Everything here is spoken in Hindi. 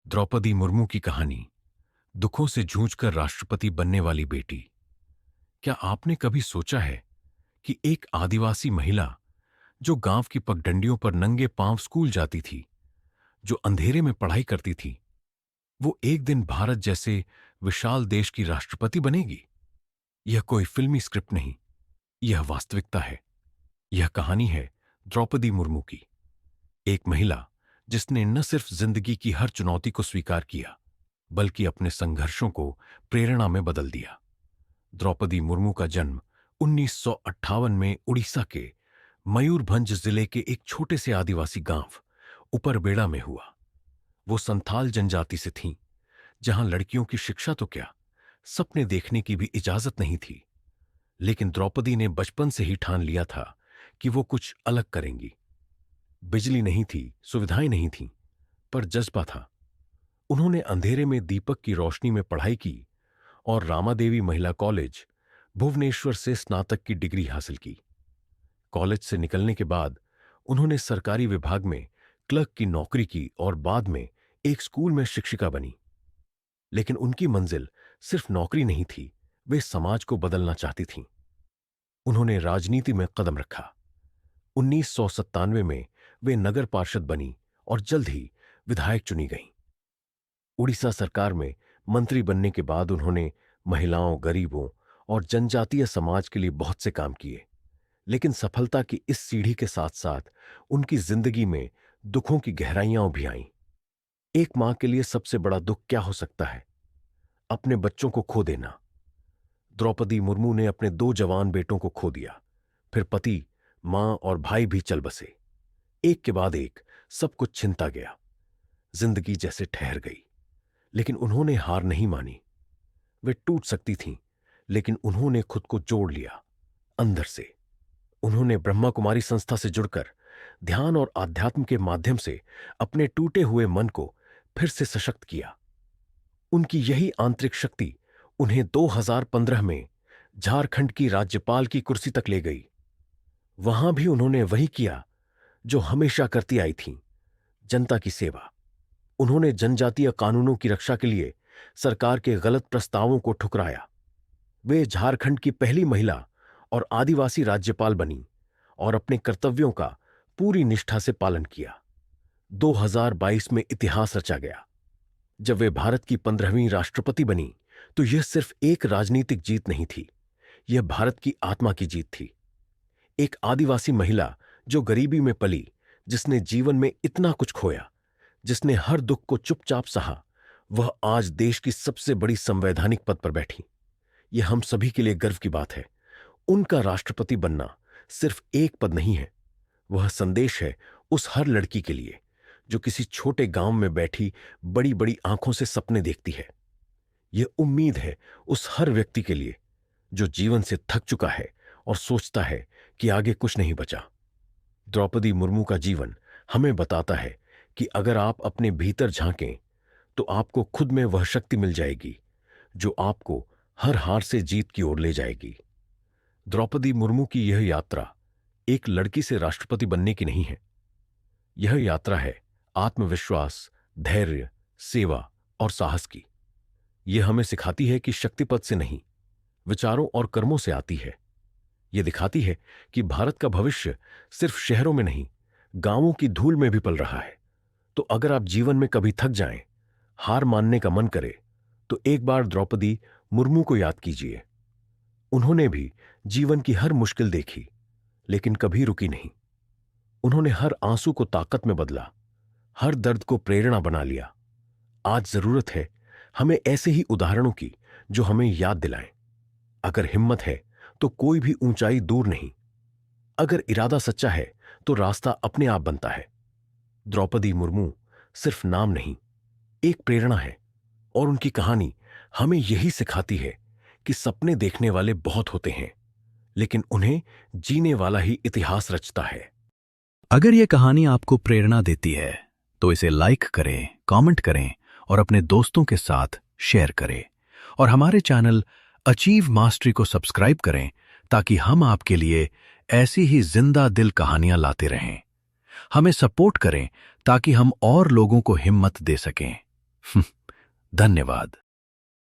द्रौपदी मुर्मू की कहानी। दुखों से जूझकर राष्ट्रपति बनने वाली बेटी। क्या आपने कभी सोचा है कि एक आदिवासी महिला जो गांव की पगडंडियों पर नंगे पांव स्कूल जाती थी, जो अंधेरे में पढ़ाई करती थी, वो एक दिन भारत जैसे विशाल देश की राष्ट्रपति बनेगी? यह कोई फिल्मी स्क्रिप्ट नहीं, यह वास्तविकता है। यह कहानी है द्रौपदी मुर्मू की, एक महिला जिसने न सिर्फ जिंदगी की हर चुनौती को स्वीकार किया, बल्कि अपने संघर्षों को प्रेरणा में बदल दिया। द्रौपदी मुर्मू का जन्म 1958 में उड़ीसा के मयूरभंज जिले के एक छोटे से आदिवासी गांव उपरबेड़ा में हुआ। वो संथाल जनजाति से थीं, जहां लड़कियों की शिक्षा तो क्या, सपने देखने की भी इजाजत नहीं थी। लेकिन द्रौपदी ने बचपन से ही ठान लिया था कि वो कुछ अलग करेंगी। बिजली नहीं थी, सुविधाएं नहीं थीं, पर जज्बा था। उन्होंने अंधेरे में दीपक की रोशनी में पढ़ाई की और रामादेवी महिला कॉलेज, भुवनेश्वर से स्नातक की डिग्री हासिल की। कॉलेज से निकलने के बाद उन्होंने सरकारी विभाग में क्लर्क की नौकरी की और बाद में एक स्कूल में शिक्षिका बनी। लेकिन उनकी मंजिल सिर्फ नौकरी नहीं थी, वे समाज को बदलना चाहती थीं। उन्होंने राजनीति में कदम रखा। 1997 में वे नगर पार्षद बनी और जल्द ही विधायक चुनी गईं। उड़ीसा सरकार में मंत्री बनने के बाद उन्होंने महिलाओं, गरीबों और जनजातीय समाज के लिए बहुत से काम किए। लेकिन सफलता की इस सीढ़ी के साथ साथ उनकी जिंदगी में दुखों की गहराइयां भी आईं। एक मां के लिए सबसे बड़ा दुख क्या हो सकता है? अपने बच्चों को खो देना। द्रौपदी मुर्मू ने अपने 2 जवान बेटों को खो दिया। फिर पति, मां और भाई भी चल बसे। एक के बाद एक सब कुछ छिनता गया। जिंदगी जैसे ठहर गई। लेकिन उन्होंने हार नहीं मानी। वे टूट सकती थीं, लेकिन उन्होंने खुद को जोड़ लिया अंदर से। उन्होंने ब्रह्मा कुमारी संस्था से जुड़कर ध्यान और आध्यात्म के माध्यम से अपने टूटे हुए मन को फिर से सशक्त किया। उनकी यही आंतरिक शक्ति उन्हें 2015 में झारखंड की राज्यपाल की कुर्सी तक ले गई। वहां भी उन्होंने वही किया जो हमेशा करती आई थीं, जनता की सेवा। उन्होंने जनजातीय कानूनों की रक्षा के लिए सरकार के गलत प्रस्तावों को ठुकराया। वे झारखंड की पहली महिला और आदिवासी राज्यपाल बनी और अपने कर्तव्यों का पूरी निष्ठा से पालन किया। 2022 में इतिहास रचा गया। जब वे भारत की 15वीं राष्ट्रपति बनी, तो यह सिर्फ एक राजनीतिक जीत नहीं थी, यह भारत की आत्मा की जीत थी। एक आदिवासी महिला जो गरीबी में पली, जिसने जीवन में इतना कुछ खोया, जिसने हर दुख को चुपचाप सहा, वह आज देश की सबसे बड़ी संवैधानिक पद पर बैठी। यह हम सभी के लिए गर्व की बात है। उनका राष्ट्रपति बनना सिर्फ एक पद नहीं है, वह संदेश है उस हर लड़की के लिए जो किसी छोटे गांव में बैठी बड़ी बड़ी आंखों से सपने देखती है। यह उम्मीद है उस हर व्यक्ति के लिए जो जीवन से थक चुका है और सोचता है कि आगे कुछ नहीं बचा। द्रौपदी मुर्मू का जीवन हमें बताता है कि अगर आप अपने भीतर झांकें, तो आपको खुद में वह शक्ति मिल जाएगी जो आपको हर हार से जीत की ओर ले जाएगी। द्रौपदी मुर्मू की यह यात्रा एक लड़की से राष्ट्रपति बनने की नहीं है। यह यात्रा है आत्मविश्वास, धैर्य, सेवा और साहस की। यह हमें सिखाती है कि शक्ति पद से नहीं, विचारों और कर्मों से आती है। यह दिखाती है कि भारत का भविष्य सिर्फ शहरों में नहीं, गांवों की धूल में भी पल रहा है। तो अगर आप जीवन में कभी थक जाएं, हार मानने का मन करे, तो एक बार द्रौपदी मुर्मू को याद कीजिए। उन्होंने भी जीवन की हर मुश्किल देखी, लेकिन कभी रुकी नहीं। उन्होंने हर आंसू को ताकत में बदला, हर दर्द को प्रेरणा बना लिया। आज जरूरत है हमें ऐसे ही उदाहरणों की जो हमें याद दिलाएं। अगर हिम्मत है तो कोई भी ऊंचाई दूर नहीं। अगर इरादा सच्चा है तो रास्ता अपने आप बनता है। द्रौपदी मुर्मू सिर्फ नाम नहीं, एक प्रेरणा है। और उनकी कहानी हमें यही सिखाती है कि सपने देखने वाले बहुत होते हैं, लेकिन उन्हें जीने वाला ही इतिहास रचता है। अगर यह कहानी आपको प्रेरणा देती है तो इसे लाइक करें, कमेंट करें और अपने दोस्तों के साथ शेयर करें। और हमारे चैनल अचीव मास्टरी को सब्सक्राइब करें ताकि हम आपके लिए ऐसी ही जिंदा दिल कहानियां लाते रहें। हमें सपोर्ट करें ताकि हम और लोगों को हिम्मत दे सकें। धन्यवाद।